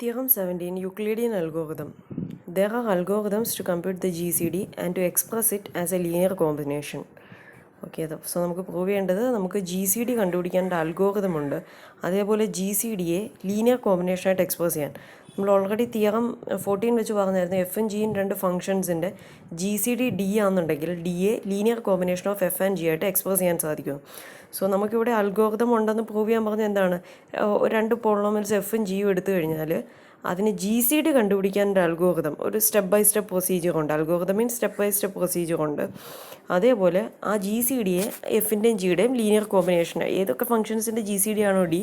Theorem 17, Euclidean algorithm. There are algorithms to compute the GCD and to express it as a linear combination. Okay, so നമുക്ക് prove ചെയ്യേണ്ടത് നമുക്ക് GCD കണ്ടുപിടിക്കേണ്ട algorithm ഉണ്ട്. അതേപോലെ GCDയെ linear കോമ്പിനേഷനായിട്ട് express ചെയ്യാൻ നമ്മൾ already theorem 14 വെച്ച് പറഞ്ഞായിരുന്നു എഫും ജിയും രണ്ട് ഫംഗ്ഷൻസിൻ്റെ GCD D ആണെന്നുണ്ടെങ്കിൽ ഡിയെ linear combination of F and G ആയിട്ട് എക്സ്പ്രസ് ചെയ്യാൻ സാധിക്കും. സോ നമുക്കിവിടെ അൽഗോറിതം ഉണ്ടെന്ന് പ്രൂവ് ചെയ്യാൻ പറഞ്ഞാൽ എന്താണ്, രണ്ട് പോളിനോമിയൽസ് എഫും ജിയും എടുത്തു കഴിഞ്ഞാൽ അതിന് GCD കണ്ടുപിടിക്കാൻ ഒരു അൽഗോറിതം, ഒരു സ്റ്റെപ്പ് ബൈ സ്റ്റെപ്പ് പ്രൊസീജിയർ ഉണ്ട്. Algorithm means step by step procedure ഉണ്ട്. അതേപോലെ ആ GCDയെ എഫിൻ്റെയും ജിയുടെയും ലീനിയർ കോമ്പിനേഷൻ, ഏതൊക്കെ ഫംഗ്ഷൻസിൻ്റെ GCD ആണോ ഡി,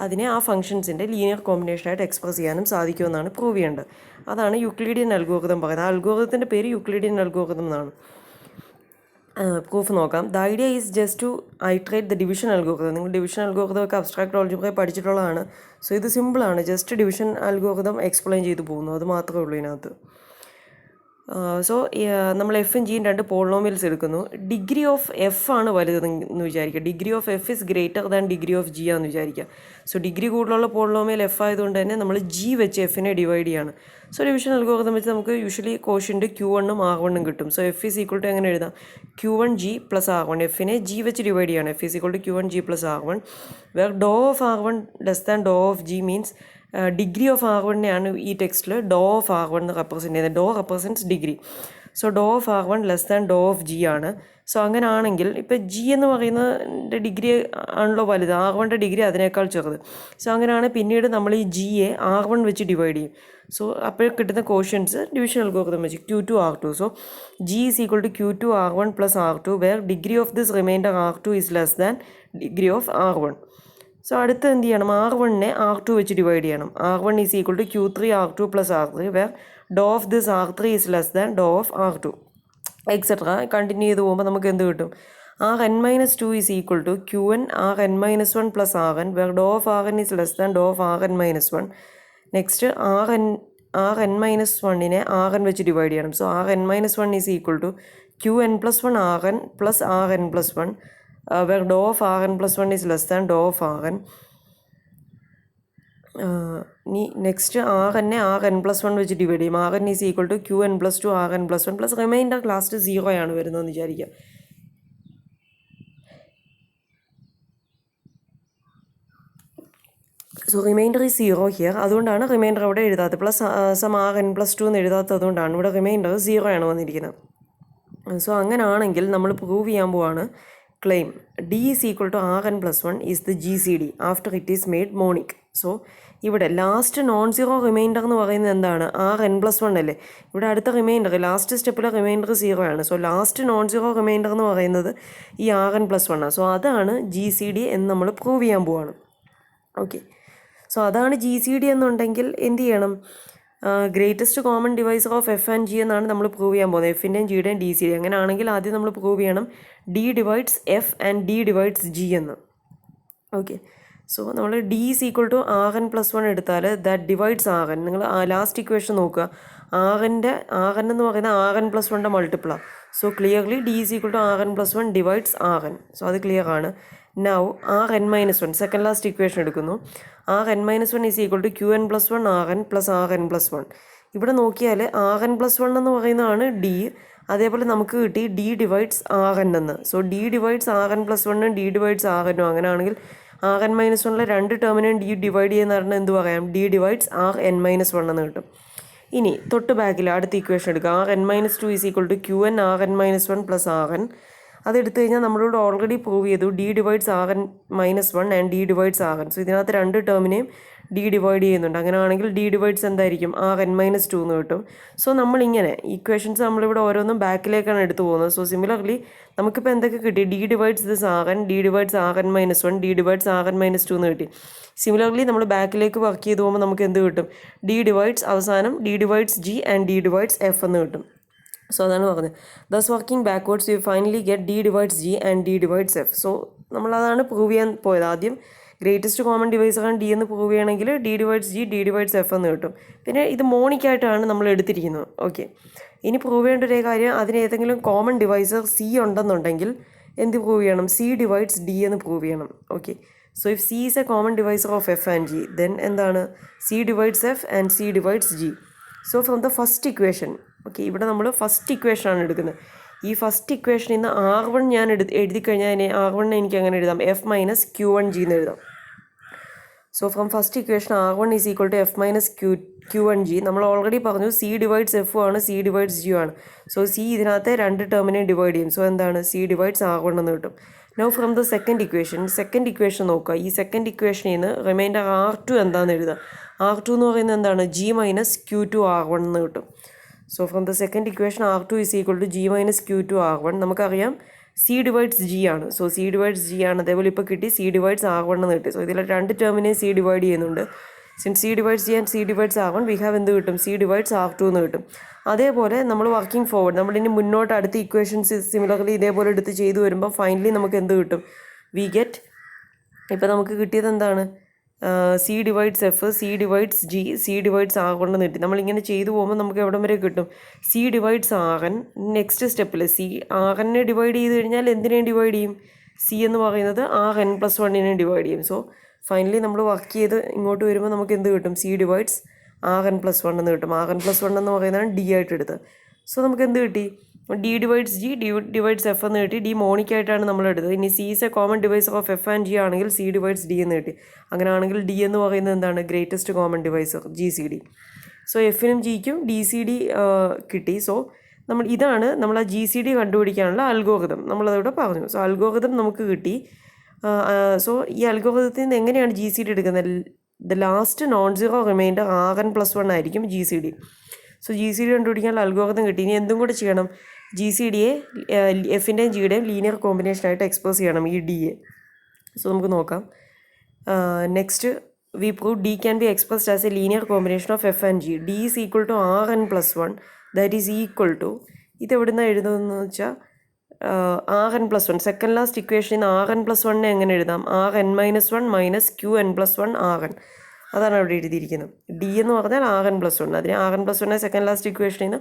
അതിനെ ആ ഫംഗ്ഷൻസിൻ്റെ ലീനിയർ കോമ്പിനേഷനായിട്ട് എക്സ്പ്രസ് ചെയ്യാനും സാധിക്കുമെന്നാണ് പ്രൂവ് ചെയ്യേണ്ടത്. അതാണ് യൂക്ലിഡിയൻ അൽഗോറിതം പറയുന്നത്. ആ അൽഗോറിതത്തിൻ്റെ പേര് യൂക്ലിഡിയൻ അൽഗോറിതം എന്നാണ്. പ്രൂഫ് നോക്കാം. The idea is just to iterate the division algorithm. നിങ്ങൾ ഡിവിഷൻ അൽഗോറിതം ഒക്കെ അബ്സ്ട്രാക്ട് ഓൾജിബ്രയിൽ പഠിച്ചിട്ടുള്ളതാണ്. സോ ഇത് സിമ്പിളാണ്, ജസ്റ്റ് ഡിവിഷൻ അൽഗോറിതം എക്സ്പ്ലെയിൻ ചെയ്തു പോകുന്നു, അത് മാത്രമേ ഉള്ളൂ ഇതിനകത്ത്. സോ നമ്മൾ എഫും ജിയും രണ്ട് പോളിനോമിയൽസ് എടുക്കുന്നു. ഡിഗ്രി ഓഫ് എഫ് ആണ് വലുതെന്ന് വിചാരിക്കുക. Degree of F is greater than degree of G ആണെന്ന് വിചാരിക്കുക. സോ ഡിഗ്രി കൂടുതലുള്ള പോളിനോമിയൽ എഫ് ആയതുകൊണ്ട് തന്നെ നമ്മൾ ജി വെച്ച് എഫിനെ ഡിവൈഡ് ചെയ്യാണ്. സോ ഡിവിഷൻ അൽഗോറിതം വെച്ച് നമുക്ക് യൂഷ്വലി കോഷ്യൻ്റ് Q1 ഉം R1 ഉം കിട്ടും. So F is equal to എങ്ങനെ എഴുതാം, Q1 G പ്ലസ് R1. എഫിനെ ജി വെച്ച് ഡിവൈഡ് ചെയ്യാണ്. F is equal to Q1 G plus R1 where Dr of R1 less than Dr of G means degree of R1നെയാണ് ഈ ടെക്സ്റ്റിൽ dou of R1 എന്ന് represent ചെയ്യുന്നത്. Dou represents degree. So dou of R1 less than Dr of G ആണ്. So അങ്ങനെ ആണെങ്കിൽ ഇപ്പോൾ G എന്ന് പറയുന്ന ഡിഗ്രി ആണല്ലോ വലുത്, R1ൻ്റെ ഡിഗ്രി അതിനേക്കാൾ ചെറുത്. സോ അങ്ങനെയാണ് പിന്നീട് നമ്മൾ ഈ ജിയെ R1 വെച്ച് ഡിവൈഡ് ചെയ്യും. സോ അപ്പോൾ കിട്ടുന്ന കോഷ്യൻസ് ഡിവിഷൻ അൽഗോറിതം വെച്ച് Q2 R2. So G is equal to Q2 R1 plus R2 where degree of this remainder R2 is less than degree of R1. So അടുത്ത് എന്ത് ചെയ്യണം, R1നെ R2 വെച്ച് ഡിവൈഡ് ചെയ്യണം. R1 is equal to Q3 R2 plus R3 where Dr of this R3 is less than Dr of R2 etcetera. Continue ചെയ്ത് പോകുമ്പോൾ നമുക്ക് എന്ത് കിട്ടും, Rn-2 is equal to Qn Rn-1 plus Rn where Dr of Rn is less than Dr of Rn-1. Next Rn-1നെ Rn വെച്ച് divide ചെയ്യണം. So Rn-1 is equal to Qn plus 1 Rn plus Rn plus 1 where dou of Rn plus 1 is less than dou of Rn. Next Rn-നെ Rn plus 1 വെച്ച് divide ചെയ്യും. Rn is equal to Qn plus 2 Rn plus 1 plus remainder last 0 ആണ് വരുന്നതെന്ന് വിചാരിക്കുക. So remainder is 0 here. അതുകൊണ്ടാണ് remainder അവിടെ എഴുതാത്തത്. Plus some Rn plus 2 എന്ന് എഴുതാത്തത് അതുകൊണ്ടാണ് ഇവിടെ റിമൈൻഡർ 0 ആണ് വന്നിരിക്കുന്നത്. സോ അങ്ങനെയാണെങ്കിൽ നമ്മൾ പ്രൂവ് ചെയ്യാൻ പോവാണ്. Claim D is equal to Rn plus 1 is the GCD after it is made monic. So ഇവിടെ ലാസ്റ്റ് നോൺ സീറോ റിമൈൻഡർ എന്ന് പറയുന്നത് എന്താണ്, Rn plus 1 അല്ലേ. ഇവിടെ അടുത്ത റിമൈൻഡർ ലാസ്റ്റ് സ്റ്റെപ്പിലെ റിമൈൻഡർ 0 ആണ്. So last non zero reminder എന്ന് പറയുന്നത് ഈ Rn plus 1 ആണ്. സോ അതാണ് GCD എന്ന് നമ്മൾ പ്രൂവ് ചെയ്യാൻ പോവാണ്. ഓക്കെ, സോ അതാണ് GCD എന്നുണ്ടെങ്കിൽ എന്ത് ചെയ്യണം, greatest common divisor of F and G എന്നാണ് നമ്മൾ പ്രൂവ് ചെയ്യാൻ പോകുന്നത്. എഫിൻ്റെയും ജിയുടെയും GCD. അങ്ങനെയാണെങ്കിൽ ആദ്യം നമ്മൾ പ്രൂവ് ചെയ്യണം D divides F and D divides G എന്ന്. ഓക്കെ, സോ നമ്മൾ D is equal to Rn plus 1 എടുത്താൽ ദാറ്റ് ഡിവൈഡ്സ് Rn. നിങ്ങൾ ലാസ്റ്റ് ഇക്വേഷൻ നോക്കുക, Rn എന്ന് പറയുന്നത് Rn പ്ലസ് 1ൻ്റെ മൾട്ടിപ്പിളാണ്. So clearly D is equal to Rn plus 1 divides Rn. So അത് ക്ലിയർ ആണ്. Now Rn-1 second last equation എടുക്കുന്നു. Rn-1 is equal to Qn plus 1 Rn plus Rn plus 1. ഇവിടെ നോക്കിയാൽ Rn പ്ലസ് 1 എന്ന് പറയുന്നതാണ് D. അതേപോലെ നമുക്ക് കിട്ടി ഡി ഡിവൈഡ്സ് Rn എന്ന്. So D divides Rn plus 1 D divides Rn. അങ്ങനെയാണെങ്കിൽ Rn-1 രണ്ട് ടേമിനെയും ഡി ഡിവൈഡ് ചെയ്യുന്ന പറഞ്ഞാൽ എന്ത് പറയാം, ഡി ഡിവൈഡ്സ് Rn-1 എന്ന് കിട്ടും. ഇനി തൊട്ട് ബാക്കിൽ അടുത്ത ഇക്വേഷൻ എടുക്കുക. Rn-2 is equal to Qn Rn-1 plus Rn. അതെടുത്തു കഴിഞ്ഞാൽ നമ്മളോട് ഓൾറെഡി പ്രൂവ് ചെയ്തു D divides Rn-1 and D divides Rn. So ഇതിനകത്ത് രണ്ട് ടേമിനെയും ഡി ഡിവൈഡ് ചെയ്യുന്നുണ്ട്. അങ്ങനെയാണെങ്കിൽ ഡി ഡിവൈഡ്സ് എന്തായിരിക്കും, Rn-2 എന്ന് കിട്ടും. സോ നമ്മളിങ്ങനെ ഇക്വേഷൻസ് നമ്മളിവിടെ ഓരോന്നും ബാക്കിലേക്കാണ് എടുത്തു പോകുന്നത്. സോ സിമിലർലി നമുക്കിപ്പോൾ എന്തൊക്കെ കിട്ടി, D divides this Rn, D divides Rn-1, D divides Rn-2 എന്ന് കിട്ടി. സിമിലർലി നമ്മൾ ബാക്കിലേക്ക് വർക്ക് ചെയ്ത് പോകുമ്പോൾ നമുക്ക് എന്ത് കിട്ടും, ഡി ഡിവൈഡ്സ് അവസാനം D divides G and D divides F എന്ന് കിട്ടും. സോ അതാണ് പറഞ്ഞത്. Thus working backwards you finally get D divides G and D divides F. So നമ്മളതാണ് പ്രൂവ് ചെയ്യാൻ പോയത്. ആദ്യം ഗ്രേറ്റസ്റ്റ് കോമൺ ഡിവൈസറാണ് ഡി എന്ന് പ്രൂവ് ചെയ്യണമെങ്കിൽ D divides G D divides F എന്ന് കിട്ടും. പിന്നെ ഇത് മോണിക്കായിട്ടാണ് നമ്മൾ എടുത്തിരിക്കുന്നത്. ഓക്കെ, ഇനി പ്രൂവ് ചെയ്യേണ്ട ഒരു കാര്യം, അതിന് ഏതെങ്കിലും കോമൺ ഡിവൈസർ സി ഉണ്ടെന്നുണ്ടെങ്കിൽ എന്ത് പ്രൂവ് ചെയ്യണം, സി ഡിവൈഡ്സ് ഡി എന്ന് പ്രൂവ് ചെയ്യണം. Okay, so if C is a common divisor of F and G then എന്താണ് C divides F and C divides G. So from the first equation, okay, ഇവിടെ നമ്മൾ first ഇക്വേഷനാണ് എടുക്കുന്നത്. ഈ first ഇക്വേഷനിൽ നിന്ന് R1 ഞാൻ എഴുതി കഴിഞ്ഞാൽ അതിനെ R1 എനിക്ക് അങ്ങനെ എഴുതാം, എഫ് മൈനസ് Q1 G എന്ന് എഴുതാം. So from first equation R1 is equal to F minus Q1 G. നമ്മൾ ഓൾറെഡി പറഞ്ഞു സി ഡിവൈഡ്സ് എഫ് ആണ്, സി ഡിവൈഡ്സ് ജി ആണ്. സോ സി ഇതിനകത്തെ രണ്ട് ടേമിനെയും ഡിവൈഡ് ചെയ്യും. സോ എന്താണ് സി ഡിവൈഡ്സ് R1 എന്ന് കിട്ടും. Now from the second equation നോക്കുക. ഈ സെക്കൻഡ് ഇക്വേഷനിൽ നിന്ന് റിമൈൻഡർ R2 എന്താണെന്ന് എഴുതുക. R2 എന്ന് പറയുന്നത് എന്താണ് G മൈനസ് Q2 R1 എന്ന് കിട്ടും. So from the second equation R2 is equal to G minus Q2 R1. നമുക്കറിയാം സി ഡിവൈഡ്സ് ജി ആണ്. സോ സി ഡിവൈഡ്സ് ജി ആണ്. അതേപോലെ ഇപ്പോൾ കിട്ടി സി ഡിവൈഡ്സ് R1 എന്ന് കിട്ടി. സോ ഇതിലെ രണ്ട് ടേമിനെയും സി ഡിവൈഡ് ചെയ്യുന്നുണ്ട്. Since C divides G and C divides R1 we have എന്ത് കിട്ടും, സി ഡിവൈഡ്സ് R2 എന്ന് കിട്ടും. അതേപോലെ നമ്മൾ വർക്കിംഗ് ഫോർവേഡ്, നമ്മളിനി മുന്നോട്ട് അടുത്ത ഇക്വേഷൻസ് സിമിലർലി ഇതേപോലെ എടുത്ത് ചെയ്തു വരുമ്പോൾ ഫൈനലി നമുക്ക് എന്ത് കിട്ടും, വി ഗെറ്റ്, ഇപ്പോൾ നമുക്ക് കിട്ടിയത് എന്താണ്, C divides F, C divides G, C divides R1 എന്ന് കിട്ടി. നമ്മളിങ്ങനെ ചെയ്തു പോകുമ്പോൾ നമുക്ക് എവിടം വരെ കിട്ടും, സി ഡിവൈഡ്സ് RN. നെക്സ്റ്റ് സ്റ്റെപ്പിൽ സി RNനെ ഡിവൈഡ് ചെയ്ത് കഴിഞ്ഞാൽ എന്തിനേയും ഡിവൈഡ് ചെയ്യും, സി എന്ന് പറയുന്നത് RN+1നെ ഡിവൈഡ് ചെയ്യും. സോ ഫൈനലി നമ്മൾ വർക്ക് ചെയ്ത് ഇങ്ങോട്ട് വരുമ്പോൾ നമുക്ക് എന്ത് കിട്ടും, സി ഡിവൈഡ്സ് RN+1 എന്ന് കിട്ടും. RN+1 എന്ന് പറയുന്നതാണ് ഡി ആയിട്ട് എടുത്തത്. സോ നമുക്ക് എന്ത് കിട്ടി, D divides G, D divides F എന്ന് കിട്ടി. ഡി മോണിക്കായിട്ടാണ് നമ്മൾ എടുത്തത്. ഇനി C is a common divisor of F and G ആണെങ്കിൽ സി ഡിവൈഡ്സ് ഡി എന്ന് കിട്ടി. അങ്ങനെ ആണെങ്കിൽ ഡി എന്ന് പറയുന്നത് എന്താണ്, greatest common divisor GCD. So എഫിനും ജിക്കും DCD കിട്ടി. സോ ഇതാണ് നമ്മൾ ആ GCD കണ്ടുപിടിക്കാനുള്ള അൽഗോരിതം, നമ്മളതവിടെ പറഞ്ഞു. സോ അൽഗോരിതം നമുക്ക് കിട്ടി. സോ ഈ അൽഗോരിതത്തിൽ നിന്ന് എങ്ങനെയാണ് GCD എടുക്കുന്നത്, the last non zero reminder RN+1 ആയിരിക്കും GCD. സോ GCD കണ്ടുപിടിക്കാനുള്ള അൽഗോരിതം കിട്ടി. ഇനി എന്തും കൂടെ ചെയ്യണം, GCDയെ എഫിൻ്റെയും ജിയുടെയും ലീനിയർ കോമ്പിനേഷനായിട്ട് എക്സ്പ്രസ് ചെയ്യണം ഈ ഡിയെ. സോ നമുക്ക് നോക്കാം. Next we prove D can be expressed as a linear combination of F and G. D is equal to RN+1 that is equal to, ഇത് എവിടുന്നാണ് എഴുതുന്നതെന്ന് വെച്ചാൽ RN+1 സെക്കൻഡ് ലാസ്റ്റ് ഇക്വേഷനിൽ നിന്ന് RN+1നെ എങ്ങനെ എഴുതാം, RN-1 മൈനസ് QN+1 RN. അതാണ് അവിടെ എഴുതിയിരിക്കുന്നത്. ഡി എന്ന് പറഞ്ഞാൽ RN+1, അതിന് RN+1നെ സെക്കൻഡ് ലാസ്റ്റ് ഇക്വേഷനിൽ നിന്ന്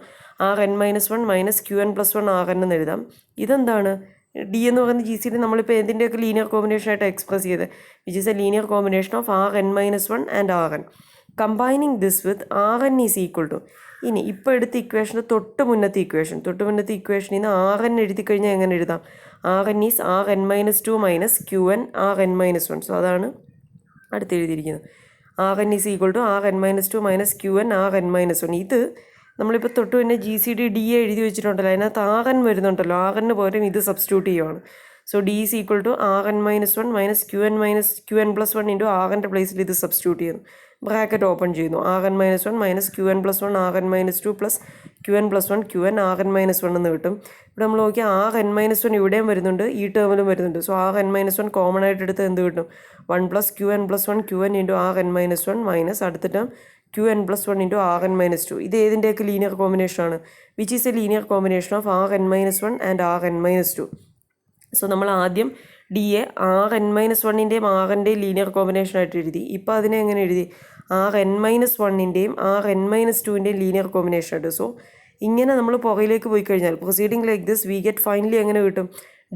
RN-1 മൈനസ് QN+1 RN എന്ന് എഴുതാം. ഇതെന്താണ്, ഡി എന്ന് പറയുന്ന GCD നമ്മളിപ്പോൾ എന്തിൻ്റെയൊക്കെ ലീനിയർ കോമ്പിനേഷനായിട്ട് എക്സ്പ്രസ് ചെയ്ത്, which is a linear combination of RN-1 and RN. Combining this with RN is equal to, ഇനി ഇപ്പോൾ എടുത്ത ഇക്വേഷന് തൊട്ട് മുന്നത്തെ ഇക്വേഷനിൽ നിന്ന് RN എഴുതി കഴിഞ്ഞാൽ എങ്ങനെ എഴുതാം, RN is RN-2 minus QN RN-1. So അതാണ് അടുത്ത് എഴുതിയിരിക്കുന്നത്. RN is equal to RN-2 minus QN RN-1. ഇത് നമ്മളിപ്പോൾ തൊട്ട് പിന്നെ GCD ഡി എഴുതി വെച്ചിട്ടുണ്ടല്ലോ, അതിനകത്ത് RN വരുന്നുണ്ടല്ലോ, RN പകരം ഇത് സബ്സ്റ്റിറ്റ്യൂട്ട് ചെയ്യുവാണ്. So D is equal to RN-1 minus QN+1 into RNൻ്റെ പ്ലേസിൽ ഇത് സബ്സ്റ്റിറ്റ്യൂട്ട് ചെയ്യുന്നു. ബ്രാക്കറ്റ് ഓപ്പൺ ചെയ്യുന്നു. RN-1 minus QN+1 RN-2 plus QN+1 QN RN-1 എന്ന് കിട്ടും. ഇവിടെ നമ്മൾ നോക്കിയാൽ RN-1 ഇവിടെയും വരുന്നുണ്ട്, ഈ ടേമിലും വരുന്നുണ്ട്. സോ RN-1 കോമൺ ആയിട്ട് എടുത്ത് എന്ത് കിട്ടും, 1 plus QN+1 QN into RN-1 minus അടുത്ത ടേം QN+1 ഇൻറ്റു RN-2. ഇത് ഏതിൻ്റെയൊക്കെ ലീനിയർ കോമ്പിനേഷനാണ്, which is a linear combination of RN-1 and RN-2. So നമ്മൾ ആദ്യം ഡിയെ RN-1ൻ്റെയും RNൻ്റെയും ലീനിയർ കോമ്പിനേഷനായിട്ട് എഴുതി. ഇപ്പോൾ അതിനെ എങ്ങനെ എഴുതി, RN-1ൻ്റെയും RN-2ൻ്റെയും ലീനിയർ കോമ്പിനേഷനായിട്ട്. സോ ഇങ്ങനെ നമ്മൾ പുറകിലേക്ക് പോയി കഴിഞ്ഞാൽ proceeding like this we get finally എങ്ങനെ കിട്ടും,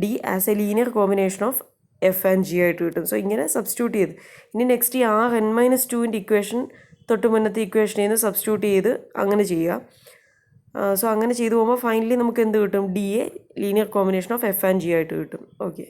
D as a linear combination of F and G ആയിട്ട് കിട്ടും. സോ ഇങ്ങനെ സബ്സ്റ്റിറ്റ്യൂട്ട് ചെയ്ത് ഇനി നെക്സ്റ്റ് ഈ RN-2ൻ്റെ ഇക്വേഷൻ തൊട്ട് മുന്നത്തെ ഇക്വേഷനിൽ നിന്ന് സബ്സ്റ്റിറ്റ്യൂട്ട് ചെയ്ത് അങ്ങനെ ചെയ്യുക. സോ അങ്ങനെ ചെയ്തു പോകുമ്പോൾ ഫൈനലി നമുക്ക് എന്ത് കിട്ടും, D A linear combination of F and G ആയിട്ട് കിട്ടും. ഓക്കെ.